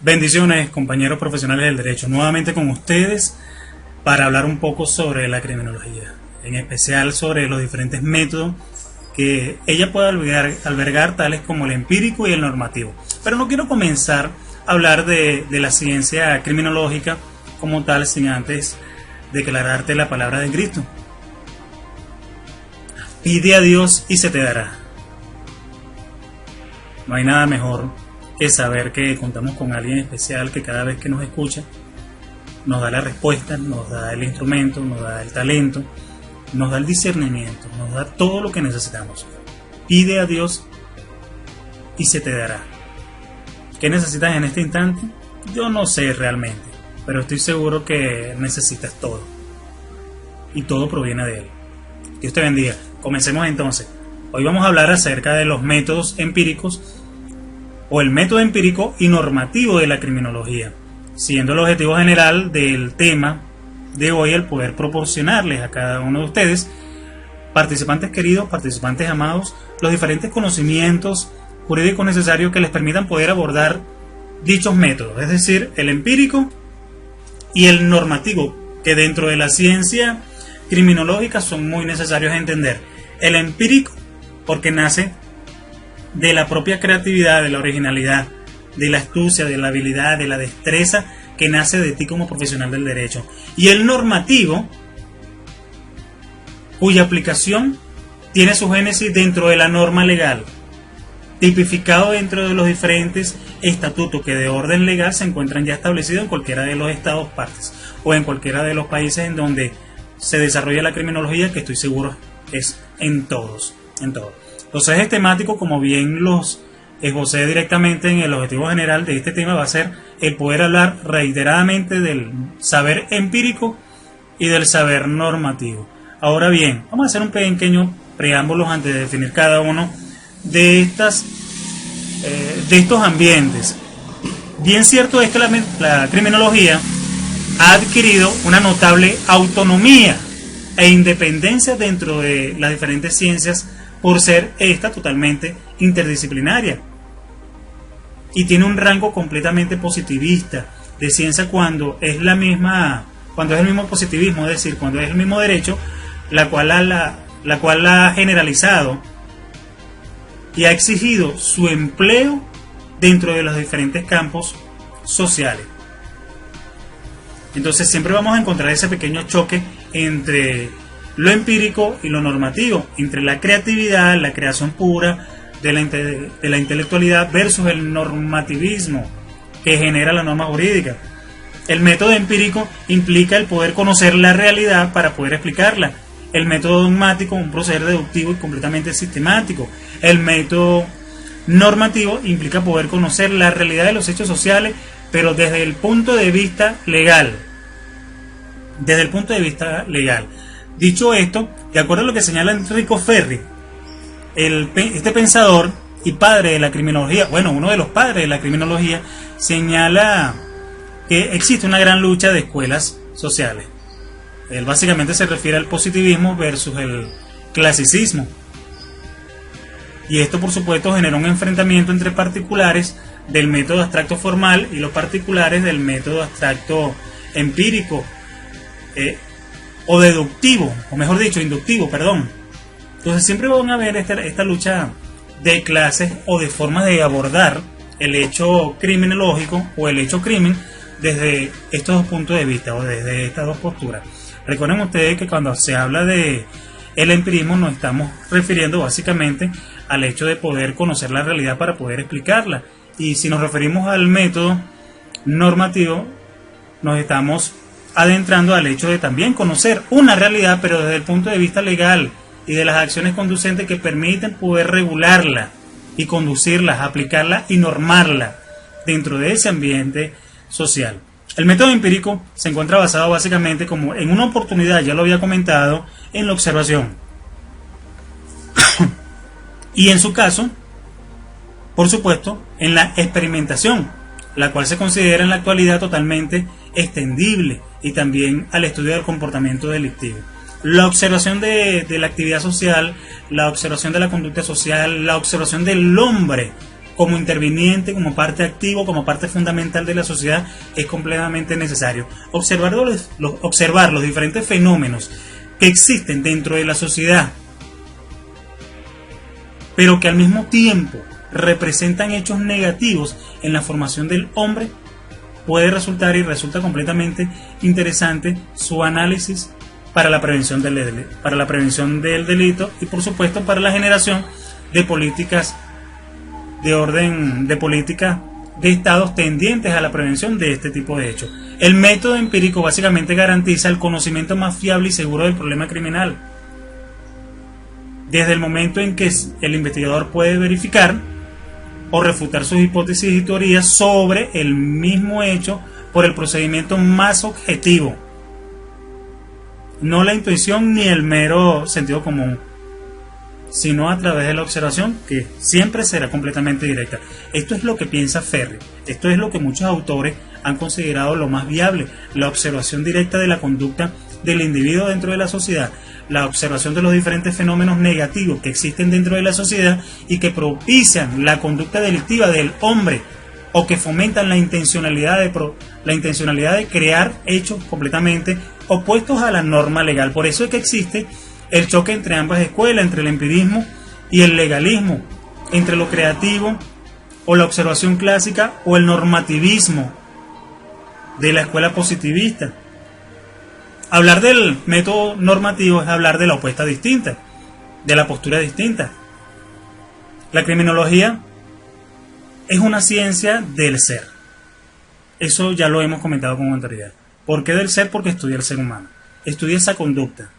Bendiciones, compañeros profesionales del derecho, nuevamente con ustedes para hablar un poco sobre la criminología, en especial sobre los diferentes métodos que ella puede albergar, tales como el empírico y el normativo. Pero no quiero comenzar a hablar de la ciencia criminológica como tal sin antes declararte la palabra de Cristo. Pide a Dios y se te dará. No hay nada mejor que saber que contamos con alguien especial que cada vez que nos escucha nos da la respuesta, nos da el instrumento, nos da el talento, nos da el discernimiento, nos da todo lo que necesitamos. Pide a Dios y se te dará. ¿Qué necesitas en este instante? Yo no sé realmente, pero estoy seguro que necesitas todo. Y todo proviene de Él. Dios te bendiga. Comencemos entonces. Hoy vamos a hablar acerca de los métodos empíricos o el método empírico y normativo de la criminología, siendo el objetivo general del tema de hoy el poder proporcionarles a cada uno de ustedes, participantes queridos, participantes amados, los diferentes conocimientos jurídicos necesarios que les permitan poder abordar dichos métodos, es decir, el empírico y el normativo, que dentro de la ciencia criminológica son muy necesarios a entender. El empírico, porque nace de la propia creatividad, de la originalidad, de la astucia, de la habilidad, de la destreza que nace de ti como profesional del derecho. Y el normativo, cuya aplicación tiene su génesis dentro de la norma legal, tipificado dentro de los diferentes estatutos que de orden legal se encuentran ya establecidos en cualquiera de los estados partes o en cualquiera de los países en donde se desarrolla la criminología, que estoy seguro es en todos. Entonces es temático, como bien los esbocé directamente en el objetivo general de este tema, va a ser el poder hablar reiteradamente del saber empírico y del saber normativo. Ahora bien, vamos a hacer un pequeño preámbulo antes de definir cada uno de estos ambientes. Bien cierto es que la criminología ha adquirido una notable autonomía e independencia dentro de las diferentes ciencias por ser esta totalmente interdisciplinaria y tiene un rango completamente positivista de ciencia cuando es el mismo positivismo, es decir, cuando es el mismo derecho, la cual ha generalizado y ha exigido su empleo dentro de los diferentes campos sociales. Entonces siempre vamos a encontrar ese pequeño choque entre lo empírico y lo normativo, entre la creatividad, la creación pura de la intelectualidad versus el normativismo que genera la norma jurídica. El método empírico implica el poder conocer la realidad para poder explicarla. El método dogmático, un proceder deductivo y completamente sistemático. El método normativo implica poder conocer la realidad de los hechos sociales, pero desde el punto de vista legal. Dicho esto, de acuerdo a lo que señala Enrico Ferri, este pensador y padre de la criminología, uno de los padres de la criminología, señala que existe una gran lucha de escuelas sociales. Él básicamente se refiere al positivismo versus el clasicismo. Y esto, por supuesto, genera un enfrentamiento entre particulares del método abstracto formal y los particulares del método abstracto empírico, o deductivo, o mejor dicho, inductivo, perdón. Entonces siempre van a ver esta lucha de clases o de formas de abordar el hecho criminológico o el hecho crimen desde estos dos puntos de vista o desde estas dos posturas. Recuerden ustedes que cuando se habla de el empirismo nos estamos refiriendo básicamente al hecho de poder conocer la realidad para poder explicarla. Y si nos referimos al método normativo, nos estamos adentrando al hecho de también conocer una realidad, pero desde el punto de vista legal y de las acciones conducentes que permiten poder regularla y conducirla, aplicarla y normarla dentro de ese ambiente social. El método empírico se encuentra basado básicamente como en una oportunidad, ya lo había comentado, en la observación. Y en su caso, por supuesto, en la experimentación, la cual se considera en la actualidad totalmente extendible y también al estudio del comportamiento delictivo. La observación de la actividad social, la observación de la conducta social, la observación del hombre como interviniente, como parte activa, como parte fundamental de la sociedad, es completamente necesario. Observar los diferentes fenómenos que existen dentro de la sociedad, pero que al mismo tiempo representan hechos negativos en la formación del hombre, puede resultar y resulta completamente interesante su análisis para la prevención del delito y por supuesto para la generación de políticas de estados tendientes a la prevención de este tipo de hechos. El método empírico básicamente garantiza el conocimiento más fiable y seguro del problema criminal, desde el momento en que el investigador puede verificar o refutar sus hipótesis y teorías sobre el mismo hecho por el procedimiento más objetivo, no la intuición ni el mero sentido común, sino a través de la observación, que siempre será completamente directa. Esto es lo que piensa Ferri, esto es lo que muchos autores han considerado lo más viable, la observación directa de la conducta del individuo dentro de la sociedad, la observación de los diferentes fenómenos negativos que existen dentro de la sociedad y que propician la conducta delictiva del hombre o que fomentan la intencionalidad de crear hechos completamente opuestos a la norma legal. Por eso es que existe el choque entre ambas escuelas, entre el empirismo y el legalismo, entre lo creativo o la observación clásica o el normativismo de la escuela positivista. Hablar del método normativo es hablar de la opuesta distinta, de la postura distinta. La criminología es una ciencia del ser. Eso ya lo hemos comentado con anterioridad. ¿Por qué del ser? Porque estudia el ser humano, estudia esa conducta.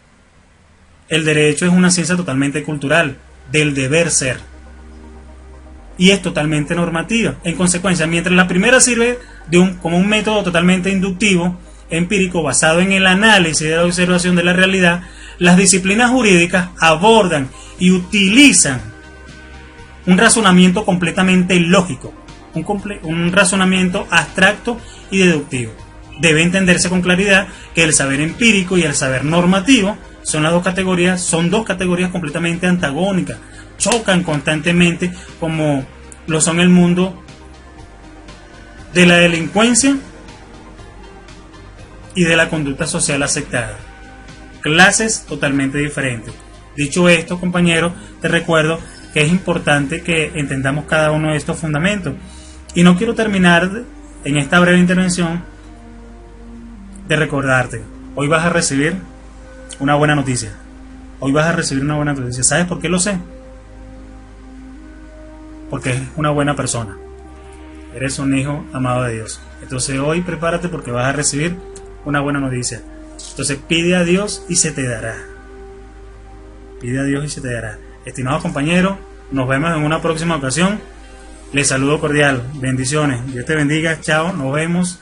El derecho es una ciencia totalmente cultural, del deber ser, y es totalmente normativa. En consecuencia, mientras la primera sirve como un método totalmente inductivo, empírico, basado en el análisis de la observación de la realidad, las disciplinas jurídicas abordan y utilizan un razonamiento completamente lógico, un razonamiento abstracto y deductivo. Debe entenderse con claridad que el saber empírico y el saber normativo son dos categorías completamente antagónicas, chocan constantemente, como lo son el mundo de la delincuencia y de la conducta social aceptada. Clases totalmente diferentes. Dicho esto, compañeros, te recuerdo que es importante que entendamos cada uno de estos fundamentos. Y no quiero terminar en esta breve intervención de recordarte, hoy vas a recibir una buena noticia. Hoy vas a recibir una buena noticia. ¿Sabes por qué lo sé? Porque es una buena persona. Eres un hijo amado de Dios. Entonces hoy prepárate porque vas a recibir una buena noticia. Entonces pide a Dios y se te dará. Pide a Dios y se te dará. Estimados compañeros, nos vemos en una próxima ocasión. Les saludo cordial. Bendiciones. Dios te bendiga. Chao. Nos vemos.